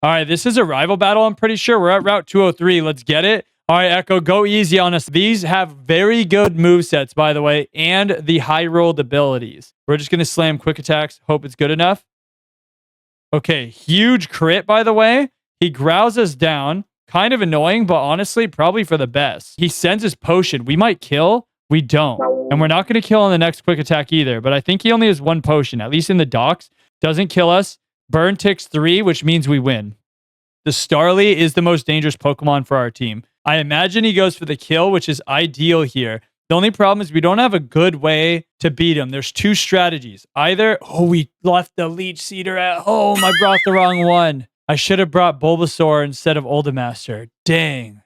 All right, this is a rival battle, I'm pretty sure. We're at Route 203. Let's get it. All right, Echo, go easy on us. These have very good movesets, by the way, and the high rolled abilities. We're just going to slam quick attacks. Hope it's good enough. Okay, huge crit, by the way. He growls us down. Kind of annoying, but honestly, probably for the best. He sends his potion. We might kill. We don't. And we're not going to kill on the next quick attack either. But I think he only has one potion, at least in the docks. Doesn't kill us. Burn ticks 3, which means we win. The Starly is the most dangerous Pokemon for our team. I imagine he goes for the kill, which is ideal here. The only problem is we don't have a good way to beat him. There's 2 strategies. Either, we left the Leech Seeder at home. I brought the wrong one. I should have brought Bulbasaur instead of Ultimaster. Dang.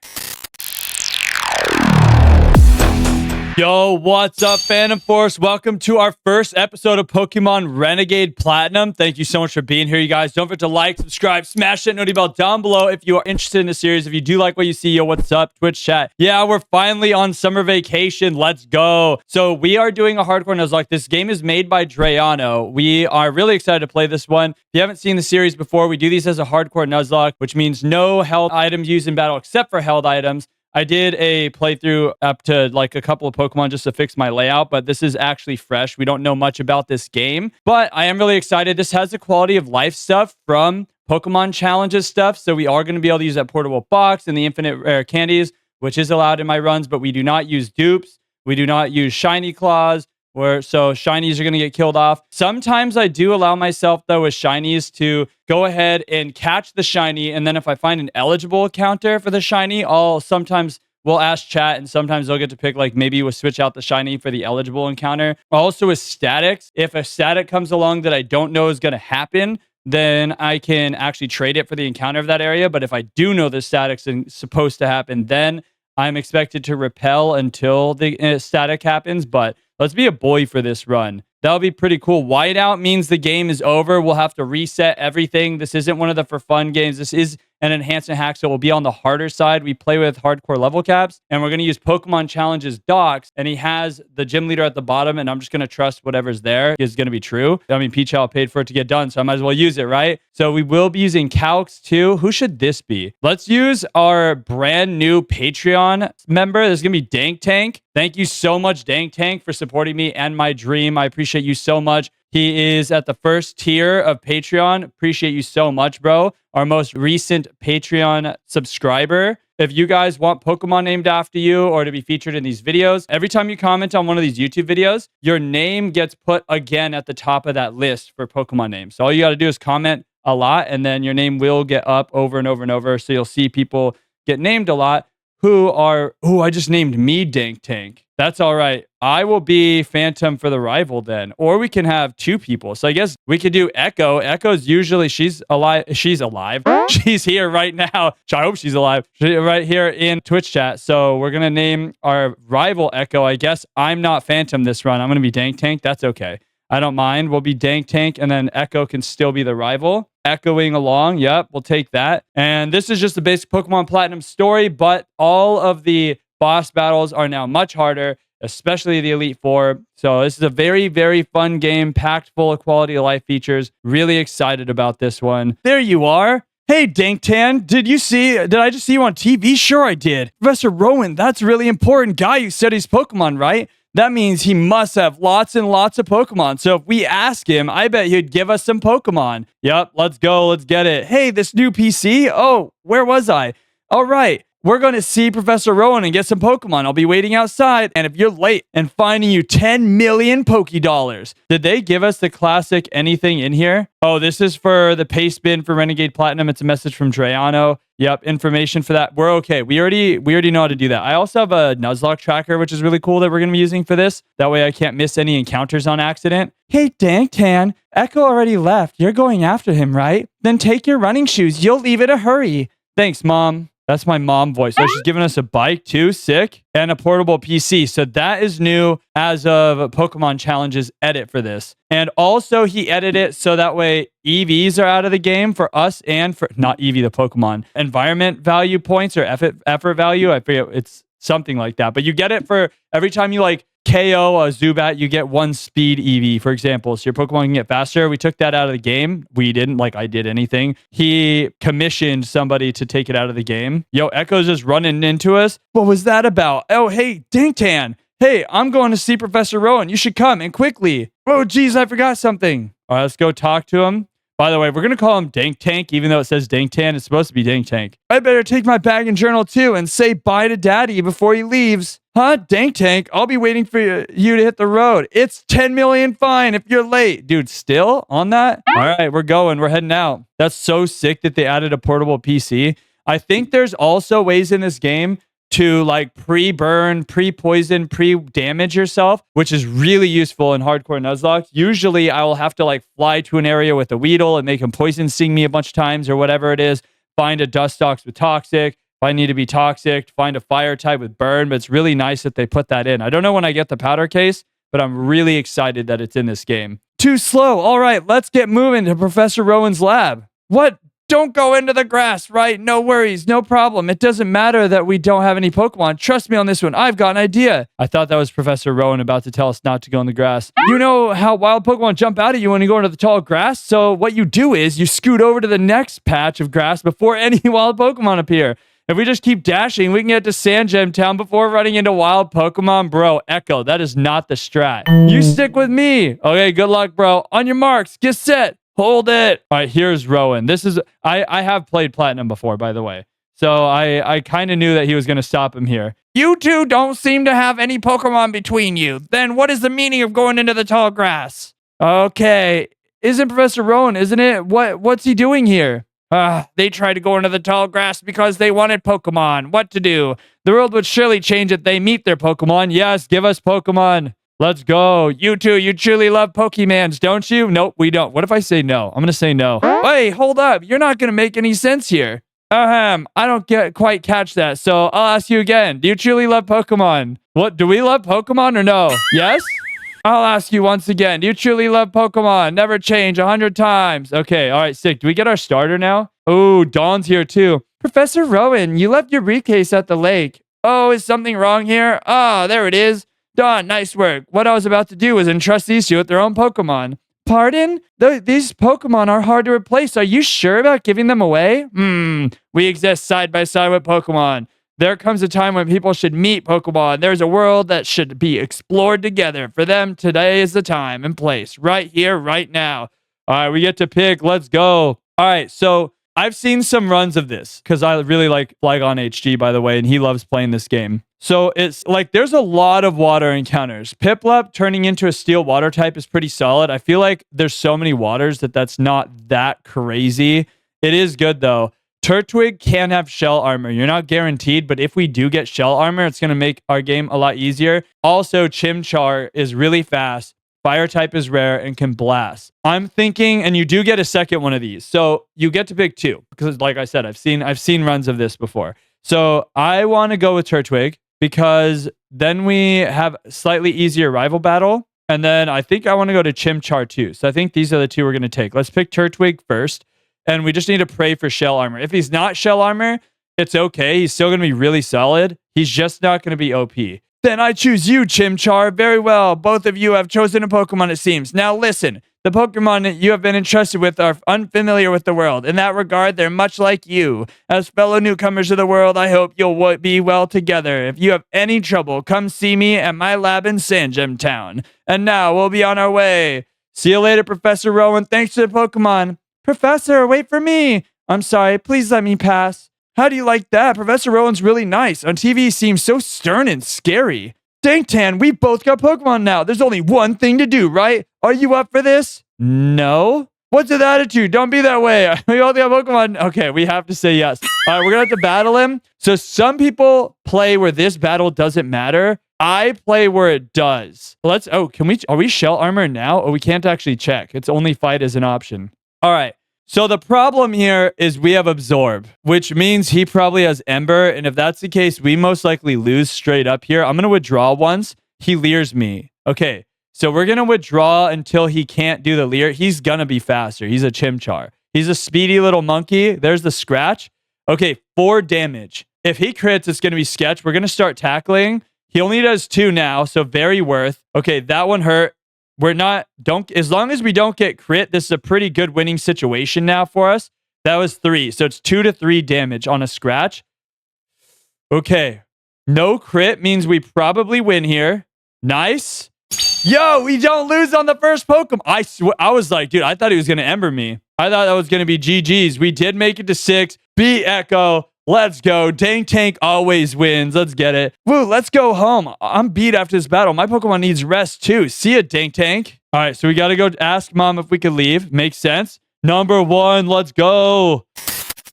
Yo, what's up, Phantom Force? Welcome to our first episode of Pokemon Renegade Platinum. Thank you so much for being here, you guys. Don't forget to like, subscribe, smash that noty bell down below if you are interested in the series. If you do like what you see, yo, what's up, Twitch chat? Yeah, we're finally on summer vacation. Let's go. So we are doing a hardcore Nuzlocke. This game is made by Drayano. We are really excited to play this one. If you haven't seen the series before, we do these as a hardcore Nuzlocke, which means no held items used in battle except for held items. I did a playthrough up to like a couple of Pokemon just to fix my layout, but this is actually fresh. We don't know much about this game, but I am really excited. This has the quality of life stuff from Pokemon challenges stuff, so we are going to be able to use that portable box and the infinite rare candies, which is allowed in my runs, but we do not use dupes. We do not use shiny claws. So shinies are going to get killed off. Sometimes I do allow myself, though, with shinies to go ahead and catch the shiny. And then if I find an eligible counter for the shiny, we'll ask chat, and sometimes they'll get to pick, like, maybe we'll switch out the shiny for the eligible encounter. Also with statics, if a static comes along that I don't know is going to happen, then I can actually trade it for the encounter of that area. But if I do know the static's supposed to happen, then I'm expected to repel until the static happens. But let's be a boy for this run. That'll be pretty cool. Whiteout means the game is over. We'll have to reset everything. This isn't one of the for fun games. This is an enhancement hack, so we'll be on the harder side. We play with hardcore level caps, and we're going to use Pokemon Challenges docs, and he has the gym leader at the bottom, and I'm just going to trust whatever's there is going to be true. I mean, Peachal paid for it to get done, so I might as well use it, right? So we will be using Calx too. Who should this be? Let's use our brand new Patreon member. This is going to be Dank Tank. Thank you so much, Dank Tank, for supporting me and my dream. I appreciate you so much. He is at the first tier of Patreon. Appreciate you so much, bro. Our most recent Patreon subscriber. If you guys want Pokemon named after you or to be featured in these videos, every time you comment on one of these YouTube videos, your name gets put again at the top of that list for Pokemon names. So all you got to do is comment a lot, and then your name will get up over and over and over. So you'll see people get named a lot I just named me Dank Tank. That's all right. I will be Phantom for the rival then. Or we can have 2 people. So I guess we could do Echo. Echo's usually, she's alive. She's alive. She's here right now. I hope she's alive. She's right here in Twitch chat. So we're going to name our rival Echo. I guess I'm not Phantom this run. I'm going to be Dank Tank. That's okay. I don't mind. We'll be Dank Tank, and then Echo can still be the rival. Echoing along. Yep, we'll take that. And this is just the basic Pokemon Platinum story, but all of the boss battles are now much harder, especially the Elite Four. So this is a very, very fun game, packed full of quality of life features. Really excited about this one. There you are. Hey, Danktan, did I just see you on TV? Sure I did. Professor Rowen, that's a really important guy who studies Pokemon, right? That means he must have lots and lots of Pokemon. So if we ask him, I bet he'd give us some Pokemon. Yep, let's go. Let's get it. Hey, this new PC? Oh, where was I? All right. We're going to see Professor Rowen and get some Pokemon. I'll be waiting outside. And if you're late and finding you 10 million Pokédollars. Did they give us the classic anything in here? Oh, this is for the paste bin for Renegade Platinum. It's a message from Drayano. Yep, information for that. We're okay. We already know how to do that. I also have a Nuzlocke tracker, which is really cool that we're going to be using for this. That way I can't miss any encounters on accident. Hey, Danktan, Echo already left. You're going after him, right? Then take your running shoes. You'll leave in a hurry. Thanks, Mom. That's my mom voice. So she's giving us a bike too, sick, and a portable PC. So that is new as of Pokemon Challenges edit for this. And also he edited it so that way EVs are out of the game for us and for, not Eevee the Pokemon, environment value points or effort value. I forget, it's something like that. But you get it for every time you like KO a Zubat, you get 1 speed EV, for example. So your Pokemon can get faster. We took that out of the game. We didn't like I did anything. He commissioned somebody to take it out of the game. Yo, Echo's just running into us. What was that about? Oh, hey, Dinktan. Hey, I'm going to see Professor Rowen. You should come and quickly. Oh, geez, I forgot something. All right, let's go talk to him. By the way, we're going to call him Dank Tank, even though it says Dinktan. It's supposed to be Dank Tank. I better take my bag and journal too and say bye to Daddy before he leaves. Huh, Dank Tank? I'll be waiting for you to hit the road. It's 10 million fine if you're late. Dude, still on that? All right, we're going. We're heading out. That's so sick that they added a portable PC. I think there's also ways in this game to like pre-burn, pre-poison, pre-damage yourself, which is really useful in hardcore Nuzlocke. Usually I will have to like fly to an area with a Weedle and make him poison sting me a bunch of times or whatever it is. Find a Dustox with Toxic. If I need to be Toxic, find a Fire type with Burn. But it's really nice that they put that in. I don't know when I get the powder case, but I'm really excited that it's in this game. Too slow. All right, let's get moving to Professor Rowen's lab. What? Don't go into the grass, right? No worries, no problem. It doesn't matter that we don't have any Pokemon. Trust me on this one. I've got an idea. I thought that was Professor Rowen about to tell us not to go in the grass. You know how wild Pokemon jump out at you when you go into the tall grass? So what you do is you scoot over to the next patch of grass before any wild Pokemon appear. If we just keep dashing, we can get to Sand Gem Town before running into wild Pokemon. Bro, Echo, that is not the strat. You stick with me. Okay, good luck, bro. On your marks, get set. Hold it. All right, here's Rowen. This is, I have played Platinum before, by the way. So I kind of knew that he was going to stop him here. You two don't seem to have any Pokemon between you. Then what is the meaning of going into the tall grass? Okay. Isn't Professor Rowen, isn't it? What's he doing here? They tried to go into the tall grass because they wanted Pokemon. What to do? The world would surely change if they meet their Pokemon. Yes, give us Pokemon. Let's go. You two, you truly love Pokemons, don't you? Nope, we don't. What if I say no? I'm going to say no. Hey, hold up. You're not going to make any sense here. I don't quite catch that. So I'll ask you again. Do you truly love Pokemon? What? Do we love Pokemon or no? Yes? I'll ask you once again. Do you truly love Pokemon? Never change 100 times. Okay. All right. Sick. Do we get our starter now? Oh, Dawn's here too. Professor Rowen, you left your briefcase at the lake. Oh, is something wrong here? Ah, there it is. Dawn, nice work. What I was about to do was entrust these two with their own Pokemon. Pardon? These Pokemon are hard to replace. Are you sure about giving them away? We exist side by side with Pokemon. There comes a time when people should meet Pokemon. There's a world that should be explored together. For them, today is the time and place. Right here, right now. All right, we get to pick. Let's go. All right, so I've seen some runs of this because I really like Flygon HG, by the way, and he loves playing this game. So it's like there's a lot of water encounters. Piplup turning into a steel water type is pretty solid. I feel like there's so many waters that's not that crazy. It is good though. Turtwig can have shell armor. You're not guaranteed, but if we do get shell armor, it's going to make our game a lot easier. Also, Chimchar is really fast. Fire type is rare and can blast. I'm thinking, and you do get a second one of these. So you get to pick two because like I said, I've seen runs of this before. So I want to go with Turtwig because then we have slightly easier rival battle. And then I think I want to go to Chimchar too. So I think these are the two we're going to take. Let's pick Turtwig first. And we just need to pray for shell armor. If he's not shell armor, it's okay. He's still going to be really solid. He's just not going to be OP. Then I choose you, Chimchar. Very well. Both of you have chosen a Pokemon, it seems. Now listen. The Pokemon that you have been entrusted with are unfamiliar with the world. In that regard, they're much like you. As fellow newcomers to the world, I hope you'll be well together. If you have any trouble, come see me at my lab in Sand Gem Town. And now we'll be on our way. See you later, Professor Rowen. Thanks to the Pokemon. Professor, wait for me. I'm sorry. Please let me pass. How do you like that? Professor Rowen's really nice. On TV, he seems so stern and scary. Danktan, we both got Pokemon now. There's only one thing to do, right? Are you up for this? No. What's with attitude? Don't be that way. We all got Pokemon. Okay, we have to say yes. All right, we're going to have to battle him. So some people play where this battle doesn't matter. I play where it does. Are we shell armor now? Or we can't actually check. It's only fight as an option. All right. So the problem here is we have Absorb, which means he probably has Ember. And if that's the case, we most likely lose straight up here. I'm going to withdraw once. He leers me. Okay. So we're going to withdraw until he can't do the leer. He's going to be faster. He's a Chimchar. He's a speedy little monkey. There's the scratch. Okay. 4 damage. If he crits, it's going to be sketch. We're going to start tackling. He only does 2 now, so very worth. Okay, that one hurt. We're not, as long as we don't get crit, this is a pretty good winning situation now for us. That was 3, so it's 2 to 3 damage on a scratch. Okay, no crit means we probably win here. Nice. Yo, we don't lose on the first Pokemon. I was like, dude, I thought he was going to Ember me. I thought that was going to be GG's. We did make it to 6. Beat Echo. Let's go. Dang Tank always wins. Let's get it. Woo, let's go home. I'm beat after this battle. My Pokemon needs rest too. See ya, Dang Tank. All right, so we got to go ask Mom if we could leave. Makes sense. Number 1, let's go.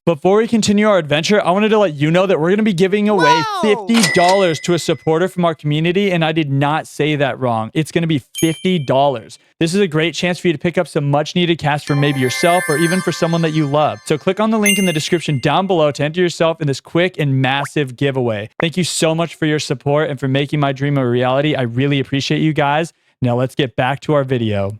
Before we continue our adventure, I wanted to let you know that we're going to be giving away $50 to a supporter from our community, and I did not say that wrong. It's going to be $50. This is a great chance for you to pick up some much-needed cash for maybe yourself or even for someone that you love. So click on the link in the description down below to enter yourself in this quick and massive giveaway. Thank you so much for your support and for making my dream a reality. I really appreciate you guys. Now let's get back to our video.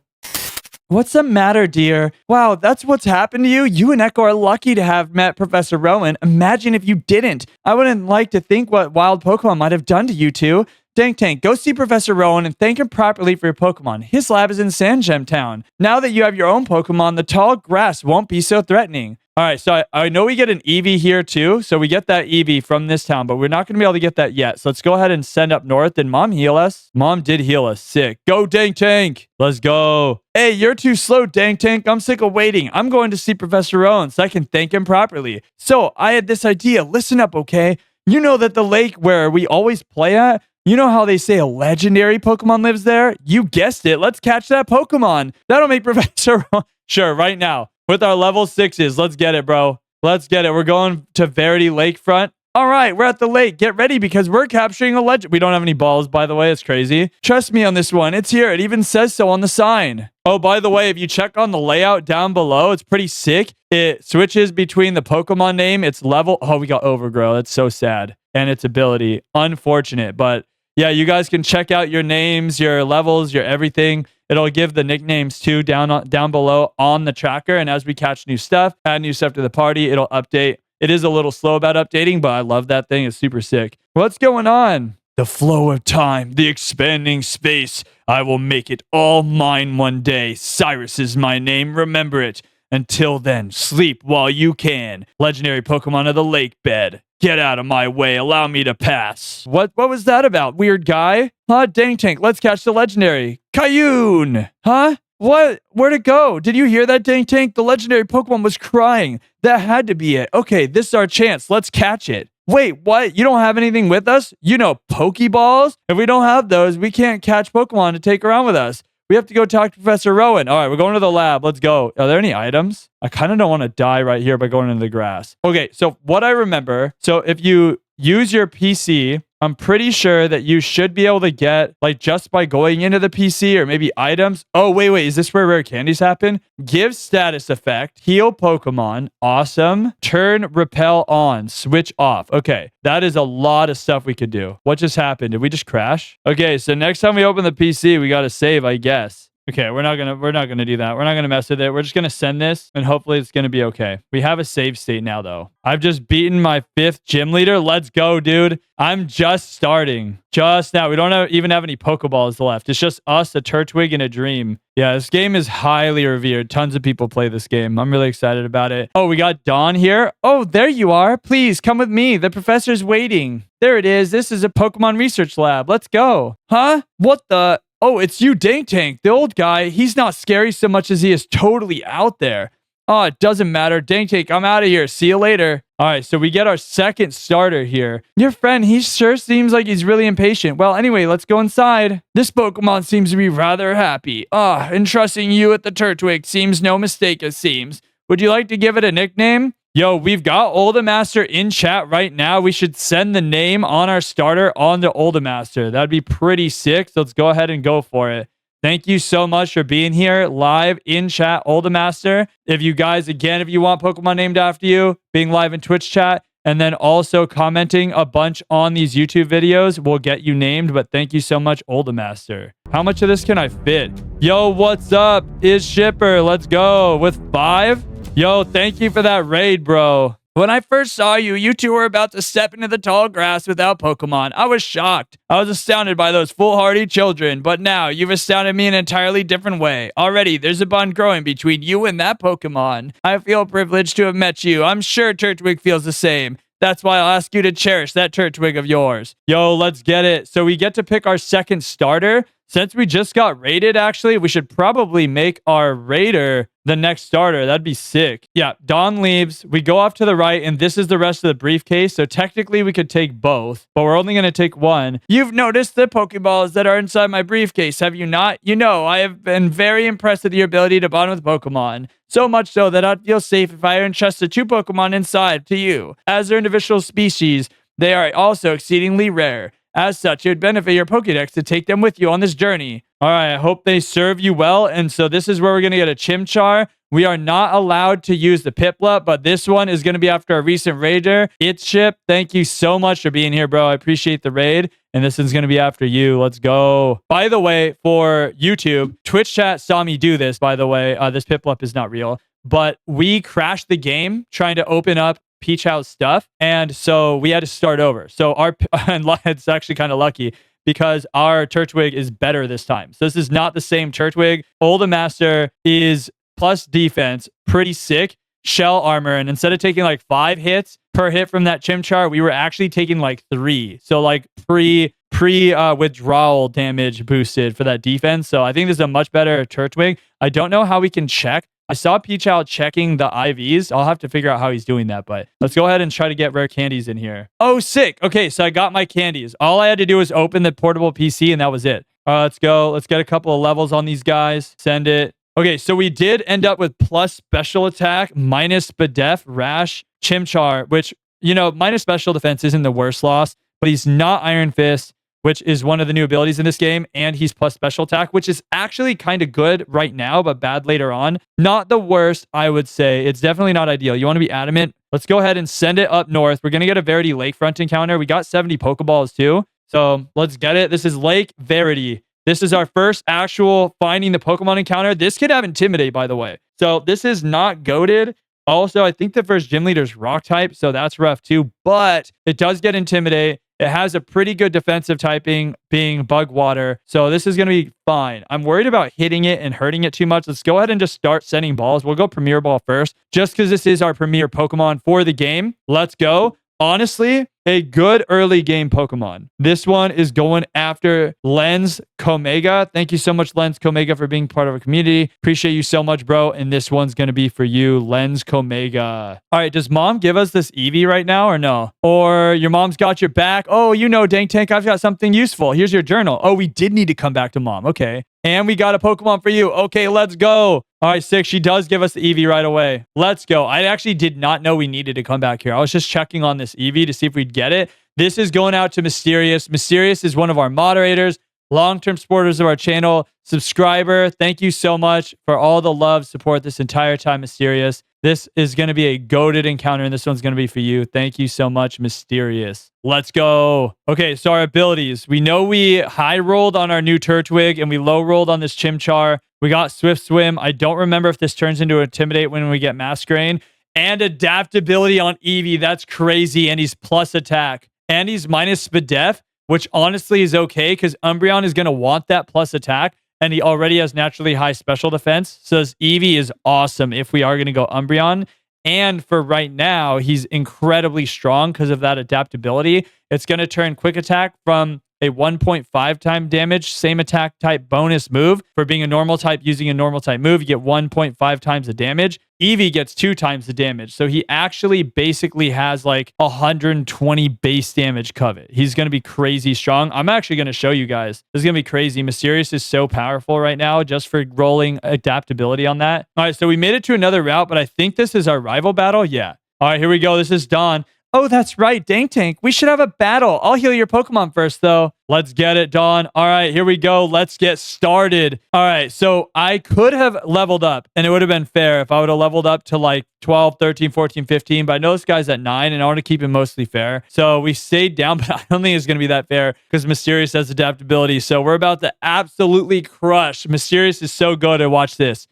What's the matter, dear? Wow, that's what's happened to you? You and Echo are lucky to have met Professor Rowen. Imagine if you didn't. I wouldn't like to think what wild Pokemon might have done to you two. Dang Tank, go see Professor Rowen and thank him properly for your Pokemon. His lab is in Sandgem Town. Now that you have your own Pokemon, the tall grass won't be so threatening. All right, so I know we get an Eevee here too. So we get that Eevee from this town, but we're not going to be able to get that yet. So let's go ahead and send up north. Did Mom heal us? Mom did heal us. Sick. Go, Dang Tank. Let's go. Hey, you're too slow, Dang Tank. I'm sick of waiting. I'm going to see Professor Rowen so I can thank him properly. So I had this idea. Listen up, okay? You know that the lake where we always play at, you know how they say a legendary Pokemon lives there? You guessed it. Let's catch that Pokemon. That'll make Professor Rowen. Sure, right now. With our level 6s. Let's get it, bro. Let's get it. We're going to Verity Lakefront. All right, we're at the lake. Get ready because we're capturing a legend. We don't have any balls, by the way. It's crazy. Trust me on this one. It's here. It even says so on the sign. Oh, by the way, if you check on the layout down below, it's pretty sick. It switches between the Pokemon name, its level. Oh, we got Overgrow. That's so sad. And its ability. Unfortunate. But yeah, you guys can check out your names, your levels, your everything. It'll give the nicknames too down below on the tracker. And as we catch new stuff, add new stuff to the party, it'll update. It is a little slow about updating, but I love that thing. It's super sick. What's going on? The flow of time, the expanding space. I will make it all mine one day. Cyrus is my name. Remember it. Until then, sleep while you can. Legendary Pokemon of the lake bed. Get out of my way. Allow me to pass. What was that about, weird guy? Huh? Dang Tank, let's catch the legendary. Kayun! Huh? What? Where'd it go? Did you hear that, Dang Tank? The legendary Pokemon was crying. That had to be it. Okay, this is our chance. Let's catch it. Wait, what? You don't have anything with us? You know, Pokeballs? If we don't have those, we can't catch Pokemon to take around with us. We have to go talk to Professor Rowen. All right, we're going to the lab. Let's go. Are there any items? I kind of don't want to die right here by going into the grass. Okay, so what I remember, so if you use your PC, I'm pretty sure that you should be able to get, like, just by going into the PC or maybe items. Oh, wait. Is this where rare candies happen? Give status effect. Heal Pokemon. Awesome. Turn repel on. Switch off. Okay. That is a lot of stuff we could do. What just happened? Did we just crash? Okay. So next time we open the PC, we got to save, I guess. Okay, we're not gonna do that. We're not gonna mess with it. We're just gonna send this and hopefully it's gonna be okay. We have a save state now though. I've just beaten my 5th gym leader. Let's go, dude. I'm just starting. Just now. We don't even have any Pokeballs left. It's just us, a Turtwig, and a Dream. Yeah, this game is highly revered. Tons of people play this game. I'm really excited about it. Oh, we got Dawn here. Oh, there you are. Please come with me. The professor's waiting. There it is. This is a Pokemon research lab. Let's go. Huh? What the? Oh, it's you, Dang Tank. The old guy, he's not scary so much as he is totally out there. Oh, it doesn't matter. Dang Tank, I'm out of here. See you later. All right, so we get our second starter here. Your friend, he sure seems like he's really impatient. Well, anyway, let's go inside. This Pokemon seems to be rather happy. Entrusting you at the Turtwig seems no mistake, it seems. Would you like to give it a nickname? Yo, we've got Oldemaster in chat right now. We should send the name on our starter on to Oldemaster. That'd be pretty sick. So let's go ahead and go for it. Thank you so much for being here live in chat, Oldemaster. If you guys, again, if you want Pokemon named after you, being live in Twitch chat, and then also commenting a bunch on these YouTube videos will get you named. But thank you so much, Oldemaster. How much of this can I fit? Yo, what's up? Is Shipper. Let's go with 5. Yo, thank you for that raid, bro. When I first saw you, you two were about to step into the tall grass without Pokemon. I was shocked. I was astounded by those foolhardy children, but now you've astounded me in an entirely different way. Already, there's a bond growing between you and that Pokemon. I feel privileged to have met you. I'm sure Turtwig feels the same. That's why I'll ask you to cherish that Turtwig of yours. Yo, let's get it. So we get to pick our second starter. Since we just got raided, actually, we should probably make our raider the next starter. That'd be sick. Yeah, Dawn leaves. We go off to the right, and this is the rest of the briefcase. So technically, we could take both, but we're only going to take one. You've noticed the Pokeballs that are inside my briefcase, have you not? You know, I have been very impressed with your ability to bond with Pokemon. So much so that I'd feel safe if I entrusted 2 Pokemon inside to you. As their individual species, they are also exceedingly rare. As such, it would benefit your Pokédex to take them with you on this journey. All right, I hope they serve you well. And so this is where we're going to get a Chimchar. We are not allowed to use the Piplup, but this one is going to be after a recent raider. It's Chip. Thank you so much for being here, bro. I appreciate the raid. And this is going to be after you. Let's go. By the way, for YouTube, Twitch chat saw me do this, by the way. This Piplup is not real. But we crashed the game trying to open up Peach House stuff, and so we had to start over. So and it's actually kind of lucky because our Turtwig is better this time. So this is not the same Turtwig. Master is plus defense, pretty sick, shell armor, and instead of taking like 5 hits per hit from that Chimchar, we were actually taking like 3. So like pre withdrawal damage boosted for that defense. So I think this is a much better Turtwig. I don't know how we can check. I saw Peach out checking the IVs. I'll have to figure out how he's doing that, but let's go ahead and try to get rare candies in here. Oh, sick. Okay, so I got my candies. All I had to do was open the portable PC, and that was it. Let's go. Let's get a couple of levels on these guys. Send it. Okay, so we did end up with plus special attack, minus Spadef, Rash, Chimchar, which, you know, minus special defense isn't the worst loss, but he's not Iron Fist, which is one of the new abilities in this game, and he's plus special attack, which is actually kind of good right now, but bad later on. Not the worst, I would say. It's definitely not ideal. You want to be adamant. Let's go ahead and send it up north. We're going to get a Verity Lakefront encounter. We got 70 Pokeballs too, so let's get it. This is Lake Verity. This is our first actual finding the Pokemon encounter. This could have Intimidate, by the way. So this is not goated. Also, I think the first gym leader is Rock type, so that's rough too, but it does get Intimidate. It has a pretty good defensive typing being Bug Water. So this is going to be fine. I'm worried about hitting it and hurting it too much. Let's go ahead and just start sending balls. We'll go Premier Ball first, just because this is our premier Pokemon for the game. Let's go. Honestly, a good early game Pokemon. This one is going after Lens Comega. Thank you so much, Lens Comega, for being part of our community. Appreciate you so much, bro. And this one's going to be for you, Lens Comega. All right, does mom give us this Eevee right now or no? Or your mom's got your back? Oh, you know, Dank Tank, I've got something useful. Here's your journal. Oh, we did need to come back to mom. Okay. And we got a Pokemon for you. Okay, let's go. All right, 6. She does give us the Eevee right away. Let's go. I actually did not know we needed to come back here. I was just checking on this Eevee to see if we'd get it. This is going out to Mysterious. Mysterious is one of our moderators, long-term supporters of our channel, subscriber. Thank you so much for all the love, support this entire time, Mysterious. This is going to be a goated encounter, and this one's going to be for you. Thank you so much, Mysterious. Let's go. Okay, so our abilities. We know we high-rolled on our new Turtwig, and we low-rolled on this Chimchar. We got Swift Swim. I don't remember if this turns into Intimidate when we get Masquerain. And Adaptability on Eevee. That's crazy. And he's plus attack. And he's minus Spadef, which honestly is okay because Umbreon is going to want that plus attack. And he already has naturally high special defense. So this Eevee is awesome if we are going to go Umbreon. And for right now, he's incredibly strong because of that adaptability. It's going to turn Quick Attack from a 1.5 time damage, same attack type bonus move. For being a normal type using a normal type move, you get 1.5 times the damage. Eevee gets 2 times the damage. So he actually basically has like 120 base damage covet. He's going to be crazy strong. I'm actually going to show you guys. This is going to be crazy. Mysterious is so powerful right now just for rolling adaptability on that. All right, so we made it to another route, but I think this is our rival battle. Yeah. All right, here we go. This is Dawn. Oh, that's right, Dank Tank. We should have a battle. I'll heal your Pokemon first, though. Let's get it, Dawn. All right, here we go. Let's get started. All right, so I could have leveled up, and it would have been fair if I would have leveled up to like 12, 13, 14, 15, but I know this guy's at 9, and I want to keep it mostly fair. So we stayed down, but I don't think it's going to be that fair because Mysterious has adaptability. So we're about to absolutely crush. Mysterious is so good at watch this.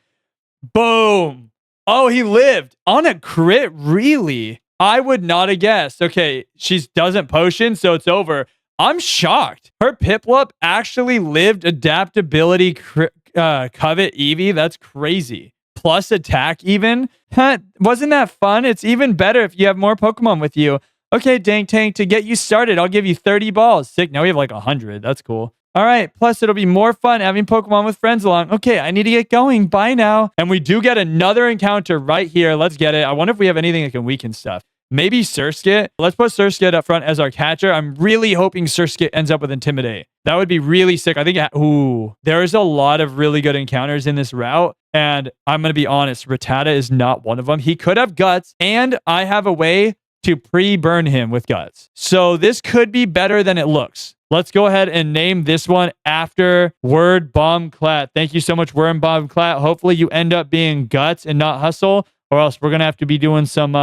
Boom. Oh, he lived on a crit, really? I would not have guessed. Okay, she doesn't potion, so it's over. I'm shocked. Her Piplup actually lived adaptability covet Eevee. That's crazy. Plus attack even. Wasn't that fun? It's even better if you have more Pokemon with you. Okay, Dank Tank, to get you started, I'll give you 30 balls. Sick. Now we have like 100. That's cool. All right. Plus, it'll be more fun having Pokemon with friends along. Okay, I need to get going. Bye now. And we do get another encounter right here. Let's get it. I wonder if we have anything that can weaken stuff. Maybe Surskit. Let's put Surskit up front as our catcher. I'm really hoping Surskit ends up with Intimidate. That would be really sick. I think, there's a lot of really good encounters in this route. And I'm going to be honest, Rattata is not one of them. He could have Guts, and I have a way to pre-burn him with Guts. So this could be better than it looks. Let's go ahead and name this one after Word Bomb Clat. Thank you so much, Word Bomb Clat. Hopefully you end up being Guts and not Hustle, or else we're going to have to be doing some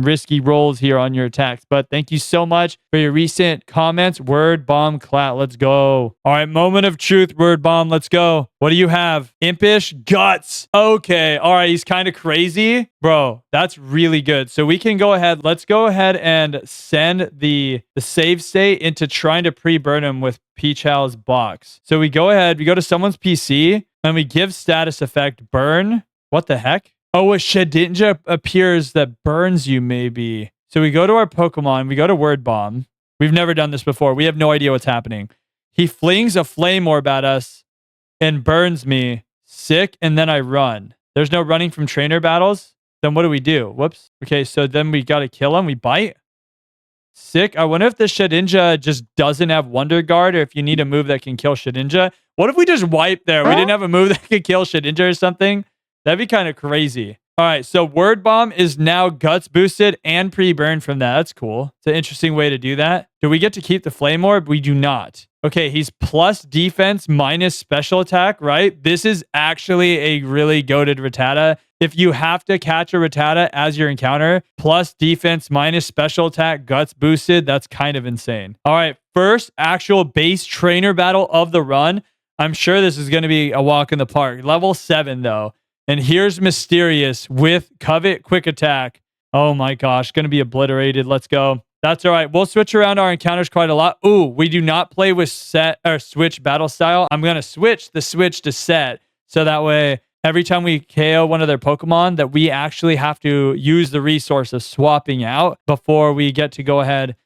risky rolls here on your attacks. But thank you so much for your recent comments. Word Bomb Clat. Let's go. All right, moment of truth, Word Bomb. Let's go. What do you have? Impish Guts. Okay. All right, he's kind of crazy. Bro, that's really good. So we can go ahead. Let's go ahead and send the save state into trying to pre-burn him with Peachow's box. So we go ahead. We go to someone's PC, and we give status effect burn. What the heck? Oh, a Shedinja appears that burns you, maybe. So we go to our Pokemon. We go to Word Bomb. We've never done this before. We have no idea what's happening. He flings a Flame Orb at us and burns me. Sick. And then I run. There's no running from trainer battles. Then what do we do? Whoops. Okay, so then we got to kill him. We bite. Sick. I wonder if the Shedinja just doesn't have Wonder Guard, or if you need a move that can kill Shedinja. What if we just wipe there? We didn't have a move that could kill Shedinja or something? That'd be kind of crazy. All right, so Word Bomb is now Guts boosted and pre-burned from that. That's cool. It's an interesting way to do that. Do we get to keep the Flame Orb? We do not. Okay, he's plus defense minus special attack, right? This is actually a really goated Rattata. If you have to catch a Rattata as your encounter, plus defense minus special attack, Guts boosted, that's kind of insane. All right, first actual base trainer battle of the run. I'm sure this is going to be a walk in the park. Level 7, though. And here's Mysterious with Covet Quick Attack. Oh my gosh, going to be obliterated. Let's go. That's all right. We'll switch around our encounters quite a lot. Ooh, we do not play with set or switch battle style. I'm going to switch the switch to set. So that way, every time we KO one of their Pokemon, that we actually have to use the resource of swapping out before we get to go ahead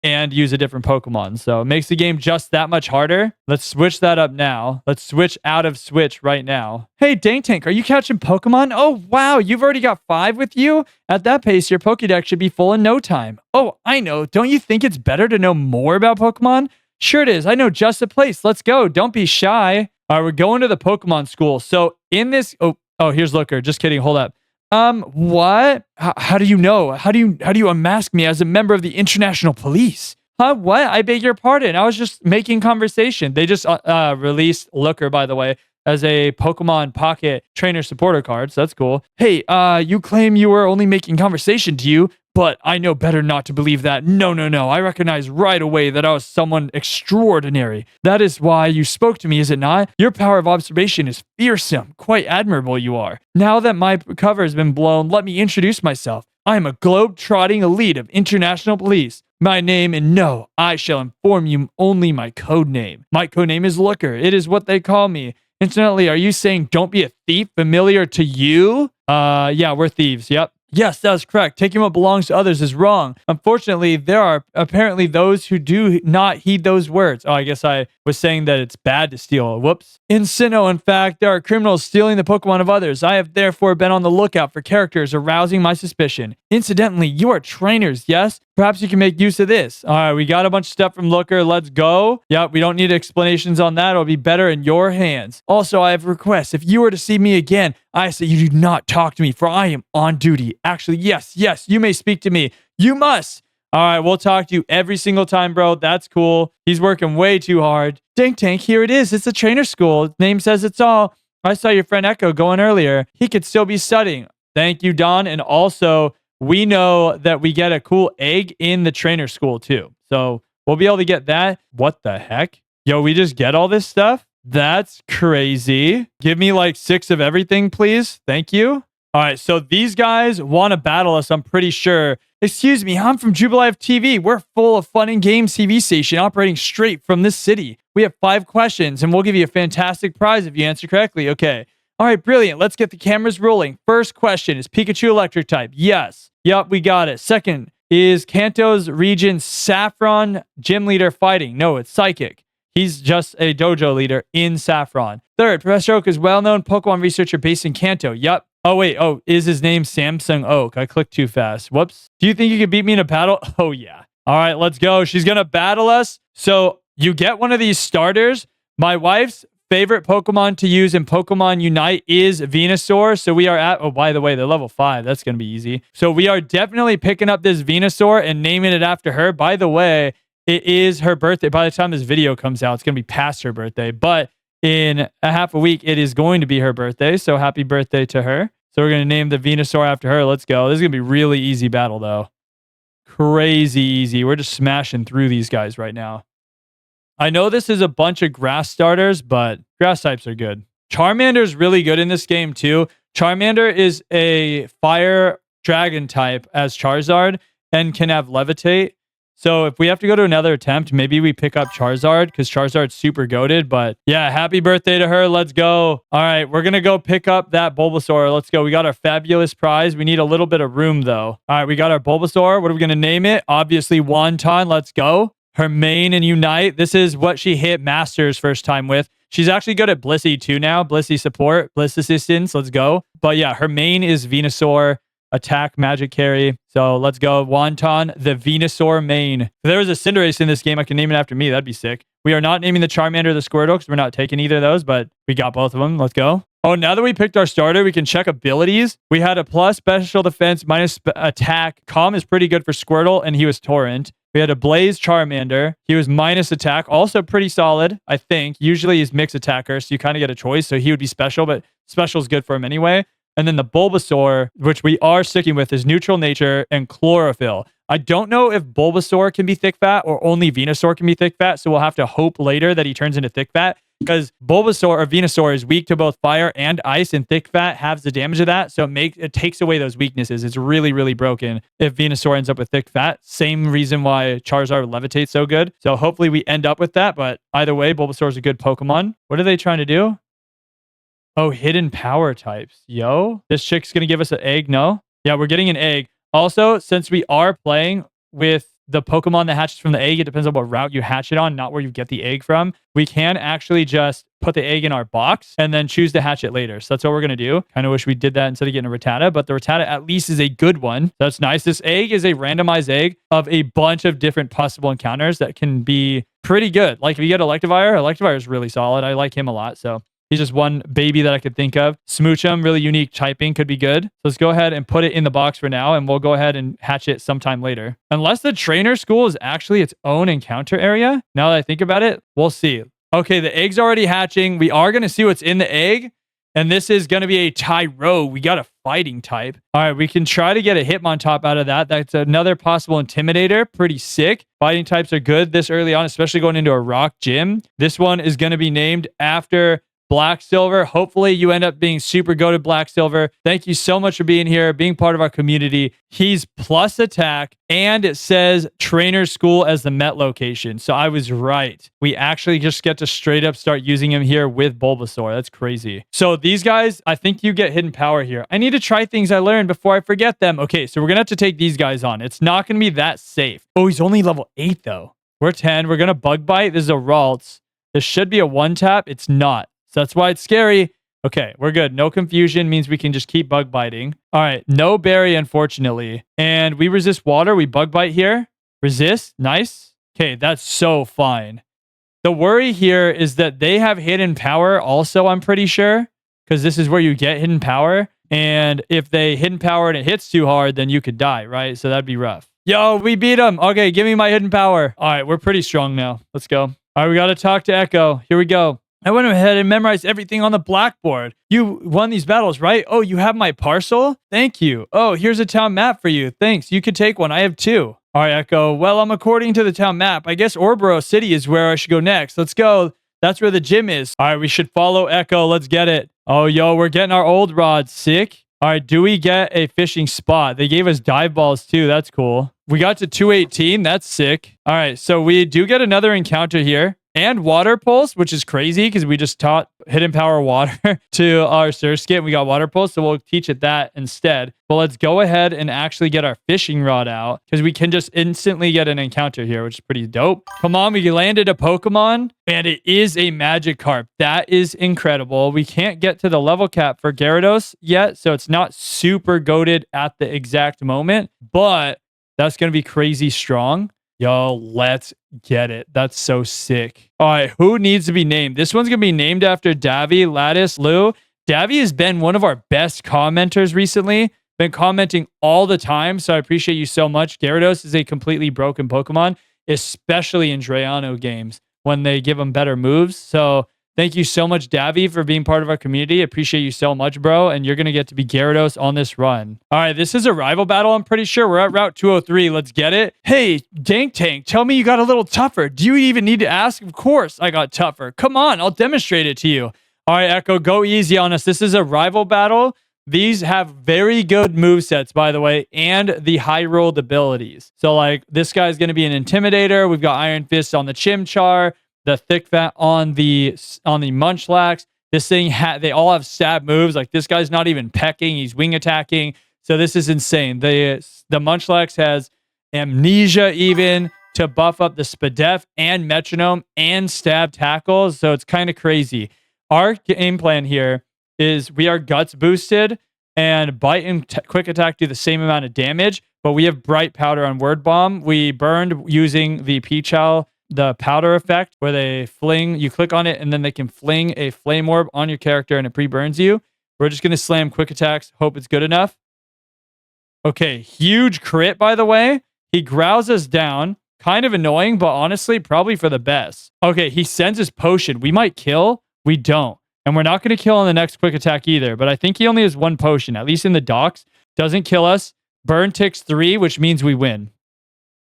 and use a different Pokemon. So it makes the game just that much harder. Let's switch that up now. Let's switch out of switch right now. Hey, Dank Tank, are you catching Pokemon? Oh, wow, you've already got 5 with you? At that pace, your Pokédex should be full in no time. Oh, I know. Don't you think it's better to know more about Pokemon? Sure it is. I know just the place. Let's go. Don't be shy. All right, we're going to the Pokemon school. So in this... Oh, here's Looker. Just kidding. Hold up. What? How do you know? How do you unmask me as a member of the International Police? Huh? What? I beg your pardon. I was just making conversation. They just released Looker, by the way, as a Pokemon Pocket Trainer Supporter card. So that's cool. Hey, you claim you were only making conversation, do you? But I know better not to believe that. No. I recognize right away that I was someone extraordinary. That is why you spoke to me, is it not? Your power of observation is fearsome. Quite admirable you are. Now that my cover has been blown, let me introduce myself. I am a globe-trotting elite of international police. My name, and no, I shall inform you only my code name. My code name is Looker. It is what they call me. Incidentally, are you saying don't be a thief familiar to you? Yeah, we're thieves. Yep. Yes, that is correct. Taking what belongs to others is wrong. Unfortunately, there are apparently those who do not heed those words. Oh, I guess I was saying that it's bad to steal. Whoops. In Sinnoh, in fact, there are criminals stealing the Pokemon of others. I have therefore been on the lookout for characters arousing my suspicion. Incidentally, you are trainers, yes? Perhaps you can make use of this. All right, we got a bunch of stuff from Looker. Let's go. Yep, we don't need explanations on that. It'll be better in your hands. Also, I have requests. If you were to see me again, I say you do not talk to me, for I am on duty. Actually, yes, you may speak to me. You must. All right, we'll talk to you every single time, bro. That's cool. He's working way too hard. Dank Tank, here it is. It's a trainer school. Name says it's all. I saw your friend Echo going earlier. He could still be studying. Thank you, Don. And also, we know that we get a cool egg in the trainer school too. So we'll be able to get that. What the heck? Yo, we just get all this stuff? That's crazy. Give me like 6 of everything, please. Thank you. All right, so these guys want to battle us, I'm pretty sure. Excuse me, I'm from Jubilife TV. We're full of fun and games TV station operating straight from this city. We have 5 questions, and we'll give you a fantastic prize if you answer correctly. Okay. All right, brilliant. Let's get the cameras rolling. First question, is Pikachu electric type? Yes. Yep, we got it. Second, is Kanto's region Saffron gym leader fighting? No, it's psychic. He's just a dojo leader in Saffron. Third, Professor Oak is well-known Pokemon researcher based in Kanto. Yep. Oh, wait. Oh, is his name Samsung Oak? I clicked too fast. Whoops. Do you think you could beat me in a battle? Oh, yeah. All right, let's go. She's going to battle us. So you get one of these starters. My wife's favorite Pokemon to use in Pokemon Unite is Venusaur. So we are at, oh, by the way, they're level 5. That's going to be easy. So we are definitely picking up this Venusaur and naming it after her. By the way, it is her birthday. By the time this video comes out, it's going to be past her birthday. But in a half a week, it is going to be her birthday. So happy birthday to her. So we're going to name the Venusaur after her. Let's go. This is going to be really easy battle, though. Crazy easy. We're just smashing through these guys right now. I know this is a bunch of grass starters, but grass types are good. Charmander is really good in this game, too. Charmander is a fire dragon type as Charizard and can have levitate. So if we have to go to another attempt, maybe we pick up Charizard because Charizard's super goated. But yeah, happy birthday to her. Let's go. All right, we're going to go pick up that Bulbasaur. Let's go. We got our fabulous prize. We need a little bit of room, though. All right, we got our Bulbasaur. What are we going to name it? Obviously, Wonton. Let's go. Her main and Unite. This is what she hit Masters first time with. She's actually good at Blissey, too, now. Blissey support, Bliss assistance. Let's go. But yeah, her main is Venusaur. Attack, magic carry. So let's go. Wonton, the Venusaur main. If there was a Cinderace in this game, I can name it after me. That'd be sick. We are not naming the Charmander or the Squirtle because we're not taking either of those, but we got both of them. Let's go. Oh, now that we picked our starter, we can check abilities. We had a plus special defense minus attack. Calm is pretty good for Squirtle, and he was Torrent. We had a Blaze Charmander. He was minus attack. Also pretty solid, I think. Usually he's mixed attacker, so you kind of get a choice. So he would be special, but special is good for him anyway. And then the Bulbasaur, which we are sticking with, is neutral nature and chlorophyll. I don't know if Bulbasaur can be thick fat or only Venusaur can be thick fat. So we'll have to hope later that he turns into thick fat because Bulbasaur or Venusaur is weak to both fire and ice, and thick fat halves the damage of that. So it takes away those weaknesses. It's really, really broken if Venusaur ends up with thick fat. Same reason why Charizard levitates so good. So hopefully we end up with that. But either way, Bulbasaur is a good Pokemon. What are they trying to do? Oh, hidden power types. Yo, this chick's going to give us an egg. No? Yeah, we're getting an egg. Also, since we are playing with the Pokemon that hatches from the egg, it depends on what route you hatch it on, not where you get the egg from. We can actually just put the egg in our box and then choose to hatch it later. So that's what we're going to do. Kind of wish we did that instead of getting a Rattata, but the Rattata at least is a good one. That's nice. This egg is a randomized egg of a bunch of different possible encounters that can be pretty good. Like if you get Electivire is really solid. I like him a lot. So he's just one baby that I could think of. Smoochum, really unique typing, could be good. So let's go ahead and put it in the box for now, and we'll go ahead and hatch it sometime later. Unless the trainer school is actually its own encounter area. Now that I think about it, we'll see. Okay, the egg's already hatching. We are going to see what's in the egg, and this is going to be a Tyro. We got a fighting type. All right, we can try to get a Hitmontop out of that. That's another possible Intimidator. Pretty sick. Fighting types are good this early on, especially going into a rock gym. This one is going to be named after Black Silver. Hopefully you end up being super goated Black Silver. Thank you so much for being here, being part of our community. He's plus attack, and it says trainer school as the Met location. So I was right. We actually just get to straight up start using him here with Bulbasaur. That's crazy. So these guys, I think you get hidden power here. I need to try things I learned before I forget them. Okay, so we're going to have to take these guys on. It's not going to be that safe. Oh, he's only level 8 though. We're 10. We're going to Bug Bite. This is a Ralts. This should be a one tap. It's not. So that's why it's scary. Okay, we're good. No confusion means we can just keep bug biting. All right, no berry, unfortunately. And we resist water. We bug bite here. Resist. Nice. Okay, that's so fine. The worry here is that they have hidden power also, I'm pretty sure, because this is where you get hidden power. And if they hidden power and it hits too hard, then you could die, right? So that'd be rough. Yo, we beat them. Okay, give me my hidden power. All right, we're pretty strong now. Let's go. All right, we got to talk to Echo. Here we go. I went ahead and memorized everything on the blackboard. You won these battles, right? Oh, you have my parcel? Thank you. Oh, here's a town map for you. Thanks. You could take one. I have 2. All right, Echo. Well, I'm according to the town map. I guess Orboro City is where I should go next. Let's go. That's where the gym is. All right, we should follow Echo. Let's get it. Oh, yo, we're getting our old rod. Sick. All right, do we get a fishing spot? They gave us dive balls too. That's cool. We got to 218. That's sick. All right, so we do get another encounter here. And water pulse, which is crazy because we just taught hidden power water to our Surskit. We got water pulse, so we'll teach it that instead. But let's go ahead and actually get our fishing rod out because we can just instantly get an encounter here, which is pretty dope. Come on, we landed a Pokemon and it is a Magikarp. That is incredible. We can't get to the level cap for Gyarados yet, so it's not super goated at the exact moment, but that's going to be crazy strong. Yo, let's get it. That's so sick. All right, who needs to be named? This one's going to be named after Davy Lattice Lou. Davy has been one of our best commenters recently. Been commenting all the time, so I appreciate you so much. Gyarados is a completely broken Pokemon, especially in Drayano games when they give him better moves. So thank you so much, Davy, for being part of our community. Appreciate you so much, bro. And you're going to get to be Gyarados on this run. All right, this is a rival battle, I'm pretty sure. We're at Route 203. Let's get it. Hey, Dank Tank, tell me you got a little tougher. Do you even need to ask? Of course I got tougher. Come on, I'll demonstrate it to you. All right, Echo, go easy on us. This is a rival battle. These have very good movesets, by the way, and the high rolled abilities. So, like, this guy's going to be an Intimidator. We've got Iron Fist on the Chimchar, the Thick Fat on the Munchlax. This thing, they all have stab moves. Like, this guy's not even pecking. He's wing attacking. So this is insane. The Munchlax has Amnesia even to buff up the Spadef and Metronome and stab tackles. So it's kind of crazy. Our game plan here is we are Guts boosted and Bite and Quick Attack do the same amount of damage, but we have Bright Powder on Word Bomb. We burned using the Peachal, the powder effect where they fling, you click on it and then they can fling a flame orb on your character and it pre-burns you. We're just going to slam quick attacks. Hope it's good enough. Okay. Huge crit, by the way. He growls us down. Kind of annoying, but honestly, probably for the best. Okay. He sends his potion. We might kill. We don't. And we're not going to kill on the next quick attack either, but I think he only has one potion, at least in the docks. Doesn't kill us. Burn ticks 3, which means we win.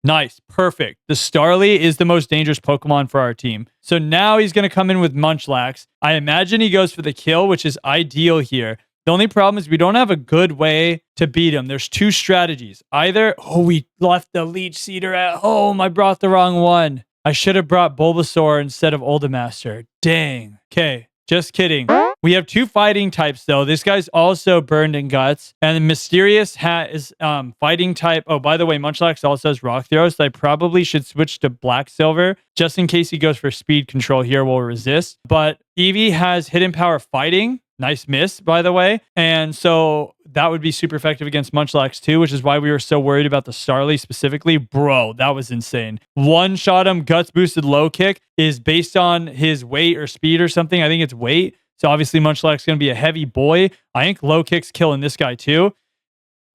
Nice. Perfect. The Starly is the most dangerous Pokemon for our team. So now he's going to come in with Munchlax. I imagine he goes for the kill, which is ideal here. The only problem is we don't have a good way to beat him. There's two strategies. Either, we left the Leech Seeder at home. I brought the wrong one. I should have brought Bulbasaur instead of Oldmaster. Dang. Okay. Just kidding. We have 2 fighting types, though. This guy's also burned in Guts. And Mysterious is fighting type. Oh, by the way, Munchlax also has Rock Throw, so I probably should switch to Black Silver. Just in case he goes for speed control here, we'll resist. But Eevee has Hidden Power Fighting. Nice miss, by the way. And so that would be super effective against Munchlax too, which is why we were so worried about the Starly specifically. Bro, that was insane. One shot him, Guts boosted low kick is based on his weight or speed or something. I think it's weight. So obviously Munchlax is going to be a heavy boy. I think low kick's killing this guy too.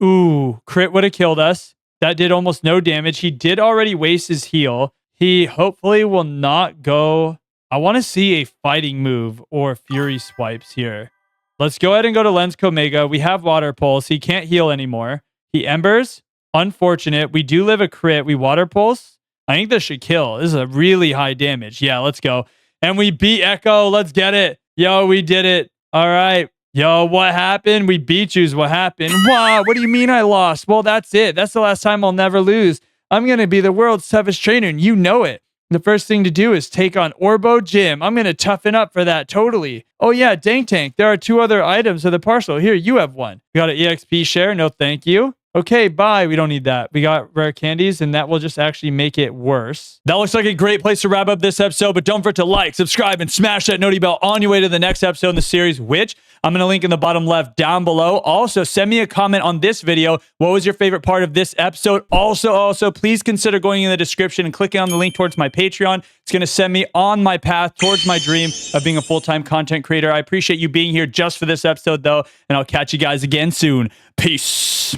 Ooh, crit would have killed us. That did almost no damage. He did already waste his heal. He hopefully will not go. I want to see a fighting move or Fury swipes here. Let's go ahead and go to Lensco Mega. We have Water Pulse. He can't heal anymore. He Embers. Unfortunate. We do live a crit. We Water Pulse. I think this should kill. This is a really high damage. Yeah, let's go. And we beat Echo. Let's get it. Yo, we did it. All right. Yo, what happened? We beat you's what happened. Wow, what do you mean I lost? Well, that's it. That's the last time I'll never lose. I'm going to be the world's toughest trainer, and you know it. The first thing to do is take on Orbo Gym. I'm going to toughen up for that, totally. Oh yeah, Dank Tank. There are 2 other items of the parcel. Here, you have one. We got an EXP share. No, thank you. Okay, bye. We don't need that. We got rare candies, and that will just actually make it worse. That looks like a great place to wrap up this episode, but don't forget to like, subscribe, and smash that noti bell on your way to the next episode in the series, which I'm going to link in the bottom left down below. Also, send me a comment on this video. What was your favorite part of this episode? Also, please consider going in the description and clicking on the link towards my Patreon. It's going to send me on my path towards my dream of being a full-time content creator. I appreciate you being here just for this episode, though, and I'll catch you guys again soon. Peace.